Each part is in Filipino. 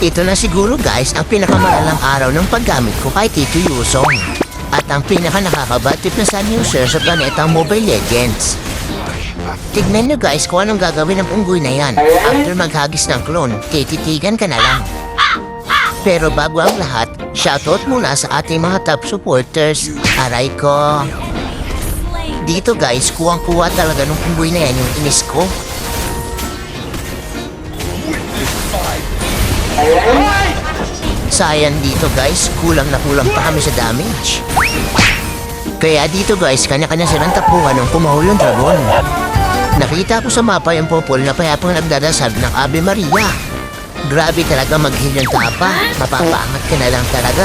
Ito na siguro guys ang pinakamalalang araw ng paggamit ko kay Tito Yusong. At ang pinaka-nakakabatid na sun user sa planetang Mobile Legends. Tignan nyo guys kung anong gagawin ng unggoy na yan. After maghagis ng clone, tititigan ka na lang. Pero bago ang lahat, shoutout muna sa ating mga top supporters. Aray ko. Dito guys, kuwang-kuwa talaga nung unggoy na yan yung inis ko. Sayang dito guys, kulang na kulang pa kami sa damage. Kaya dito guys, kanya-kanya silang tapuhan nung pumahol yung dragon. Nakita ko sa mapa yung popol na payapang nagdadasal ng Ave Maria. Grabe talaga mag-heal yung tapa, mapapaangat ka na lang talaga.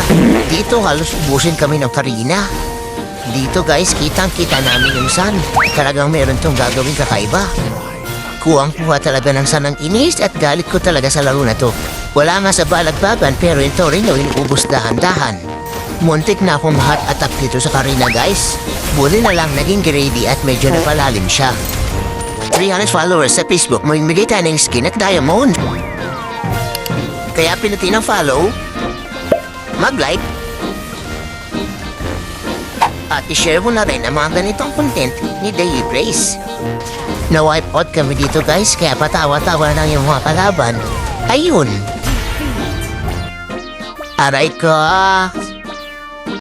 Dito halos ubusin kami ng Karina. Dito guys, kitang-kita namin yung sun. Talagang meron tong gagawin kakaiba. Kuwang-kuha talaga ng sanang inis at galit ko talaga sa laro na to. Wala nga sa balagbagan pero ito rin yung inuubos dahan-dahan. Muntik na akong heart attack dito sa Karina guys. Buti na lang naging grady at medyo napalalim siya. 300 followers sa Facebook mo yung bigay tayo ng skin at diamond. Kaya pinutin ang follow, mag-like, at i-share mo na rin ang mga ganitong content ni Daily Praise. Na-wipe out kami dito guys, kaya patawa-tawa lang yung mga kalaban. Ayun! Aray ko!